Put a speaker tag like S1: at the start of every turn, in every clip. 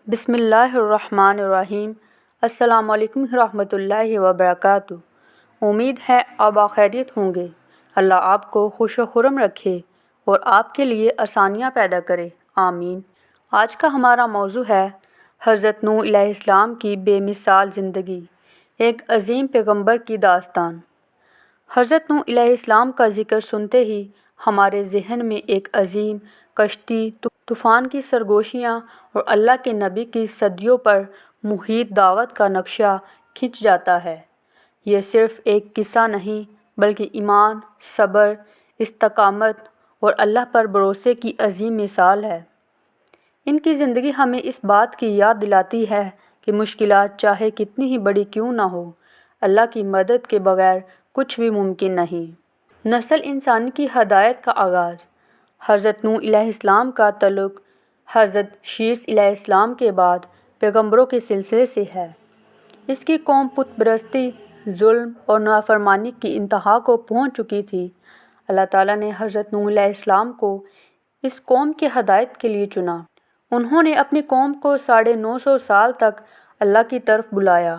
S1: بسم اللہ الرحمن الرحیم۔ السلام علیکم ورحمۃ اللہ وبرکاتہ۔ امید ہے آپ خیریت ہوں گے۔ اللہ آپ کو خوش و خرم رکھے اور آپ کے لیے آسانیاں پیدا کرے، آمین۔ آج کا ہمارا موضوع ہے حضرت نوح علیہ السلام کی بے مثال زندگی، ایک عظیم پیغمبر کی داستان۔ حضرت نوح علیہ السلام کا ذکر سنتے ہی ہمارے ذہن میں ایک عظیم کشتی، طوفان کی سرگوشیاں اور اللہ کے نبی کی صدیوں پر محیط دعوت کا نقشہ کھنچ جاتا ہے۔ یہ صرف ایک قصہ نہیں بلکہ ایمان، صبر، استقامت اور اللہ پر بھروسے کی عظیم مثال ہے۔ ان کی زندگی ہمیں اس بات کی یاد دلاتی ہے کہ مشکلات چاہے کتنی ہی بڑی کیوں نہ ہو، اللہ کی مدد کے بغیر کچھ بھی ممکن نہیں۔ نسل انسانی کی ہدایت کا آغاز۔ حضرت نوح علیہ السلام کا تعلق حضرت شیث علیہ السلام کے بعد پیغمبروں کے سلسلے سے ہے۔ اس کی قوم بت پرستی، ظلم اور نافرمانی کی انتہا کو پہنچ چکی تھی۔ اللہ تعالیٰ نے حضرت نوح علیہ السلام کو اس قوم کی ہدایت کے لیے چنا۔ انہوں نے اپنی قوم کو 950 سال تک اللہ کی طرف بلایا،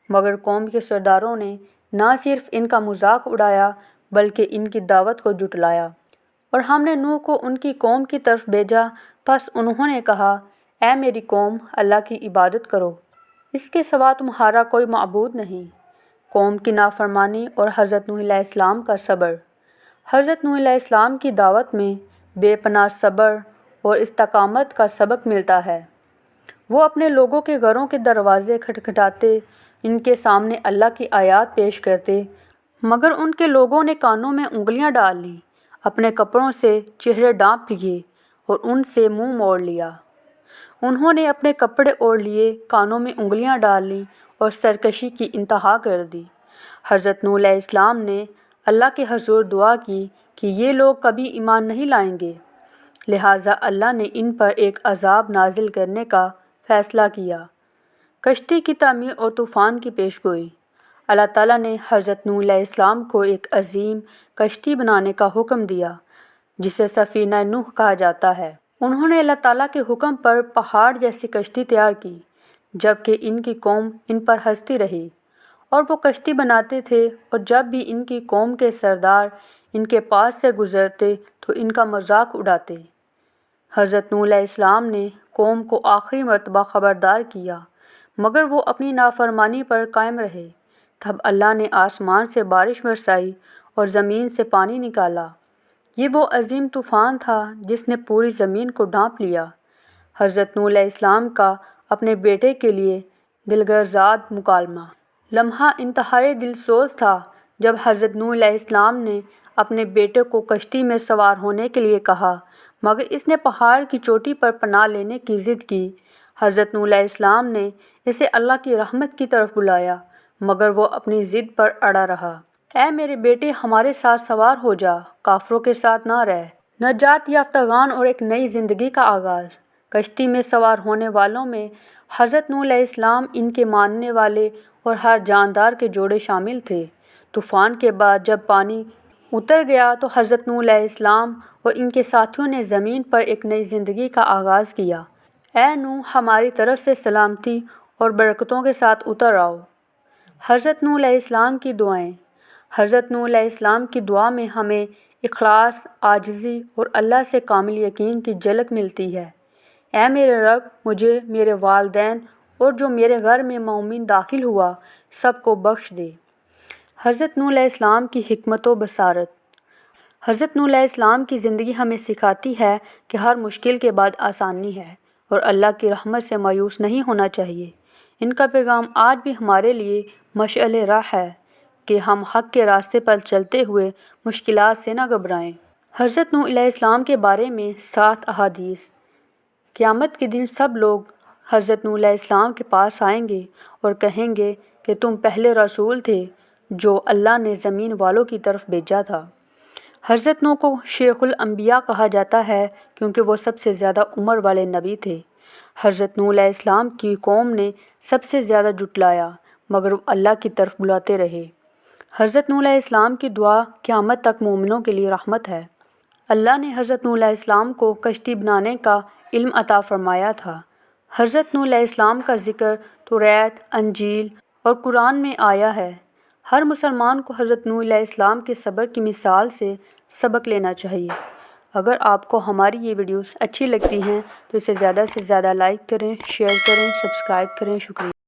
S1: مگر قوم کے سرداروں نے نہ صرف ان کا مذاق اڑایا بلکہ ان کی دعوت کو جھٹلایا۔ اور ہم نے نوح کو ان کی قوم کی طرف بھیجا، پس انہوں نے کہا، اے میری قوم، اللہ کی عبادت کرو، اس کے سوا تمہارا کوئی معبود نہیں۔ قوم کی نافرمانی اور حضرت نوح علیہ السلام کا صبر۔ حضرت نوح علیہ السلام کی دعوت میں بے پناہ صبر اور استقامت کا سبق ملتا ہے۔ وہ اپنے لوگوں کے گھروں کے دروازے کھٹکھٹاتے، ان کے سامنے اللہ کی آیات پیش کرتے، مگر ان کے لوگوں نے کانوں میں انگلیاں ڈال لیں، اپنے کپڑوں سے چہرے ڈھانپ لیے اور ان سے منہ موڑ لیا۔ انہوں نے اپنے کپڑے اوڑھ لیے، کانوں میں انگلیاں ڈال لیں اور سرکشی کی انتہا کر دی۔ حضرت نوح علیہ السلام نے اللہ کے حضور دعا کی کہ یہ لوگ کبھی ایمان نہیں لائیں گے، لہٰذا اللہ نے ان پر ایک عذاب نازل کرنے کا فیصلہ کیا۔ کشتی کی تعمیر اور طوفان کی پیش گوئی۔ اللہ تعالیٰ نے حضرت نوح علیہ السلام کو ایک عظیم کشتی بنانے کا حکم دیا جسے سفینہ نوح کہا جاتا ہے۔ انہوں نے اللہ تعالیٰ کے حکم پر پہاڑ جیسی کشتی تیار کی، جبکہ ان کی قوم ان پر ہنستی رہی، اور وہ کشتی بناتے تھے اور جب بھی ان کی قوم کے سردار ان کے پاس سے گزرتے تو ان کا مذاق اڑاتے۔ حضرت نوح علیہ السلام نے قوم کو آخری مرتبہ خبردار کیا، مگر وہ اپنی نافرمانی پر قائم رہے۔ تب اللہ نے آسمان سے بارش برسائی اور زمین سے پانی نکالا۔ یہ وہ عظیم طوفان تھا جس نے پوری زمین کو ڈھانپ لیا۔ حضرت نوح علیہ السلام کا اپنے بیٹے کے لیے دلگرزاد مکالمہ۔ لمحہ انتہائی دلسوز تھا جب حضرت نوح علیہ السلام نے اپنے بیٹے کو کشتی میں سوار ہونے کے لیے کہا، مگر اس نے پہاڑ کی چوٹی پر پناہ لینے کی ضد کی۔ حضرت نوح علیہ السلام نے اسے اللہ کی رحمت کی طرف بلایا، مگر وہ اپنی ضد پر اڑا رہا۔ اے میرے بیٹے، ہمارے ساتھ سوار ہو جا، کافروں کے ساتھ نہ رہ۔ نجات یافتگان اور ایک نئی زندگی کا آغاز۔ کشتی میں سوار ہونے والوں میں حضرت نوح علیہ السلام، ان کے ماننے والے اور ہر جاندار کے جوڑے شامل تھے۔ طوفان کے بعد جب پانی اتر گیا تو حضرت نوح علیہ السلام اور ان کے ساتھیوں نے زمین پر ایک نئی زندگی کا آغاز کیا۔ اے نوح، ہماری طرف سے سلامتی اور برکتوں کے ساتھ اتر آؤ۔ حضرت نوح علیہ السلام کی دعائیں۔ حضرت نوح علیہ السلام کی دعا میں ہمیں اخلاص، عاجزی اور اللہ سے کامل یقین کی جھلک ملتی ہے۔ اے میرے رب، مجھے، میرے والدین اور جو میرے گھر میں مومن داخل ہوا سب کو بخش دے۔ حضرت نوح علیہ السلام کی حکمت و بصارت۔ حضرت نوح علیہ السلام کی زندگی ہمیں سکھاتی ہے کہ ہر مشکل کے بعد آسانی ہے اور اللہ کی رحمت سے مایوس نہیں ہونا چاہیے۔ ان کا پیغام آج بھی ہمارے لیے مشعل راہ ہے کہ ہم حق کے راستے پر چلتے ہوئے مشکلات سے نہ گھبرائیں۔ حضرت نوح علیہ السلام کے بارے میں 7 احادیث۔ قیامت کے دن سب لوگ حضرت نوح علیہ السلام کے پاس آئیں گے اور کہیں گے کہ تم پہلے رسول تھے جو اللہ نے زمین والوں کی طرف بھیجا تھا۔ حضرت نوح کو شیخ الانبیاء کہا جاتا ہے کیونکہ وہ سب سے زیادہ عمر والے نبی تھے۔ حضرت نوح علیہ السلام کی قوم نے سب سے زیادہ جھٹلایا، مگر وہ اللہ کی طرف بلاتے رہے۔ حضرت نوح علیہ السلام کی دعا قیامت تک مومنوں کے لیے رحمت ہے۔ اللہ نے حضرت نوح علیہ السلام کو کشتی بنانے کا علم عطا فرمایا تھا۔ حضرت نوح علیہ السلام کا ذکر توریت، انجیل اور قرآن میں آیا ہے۔ ہر مسلمان کو حضرت نوح علیہ السلام کے صبر کی مثال سے سبق لینا چاہیے۔ اگر آپ کو ہماری یہ ویڈیوز اچھی لگتی ہیں تو اسے زیادہ سے زیادہ لائک کریں، شیئر کریں، سبسکرائب کریں۔ شکریہ۔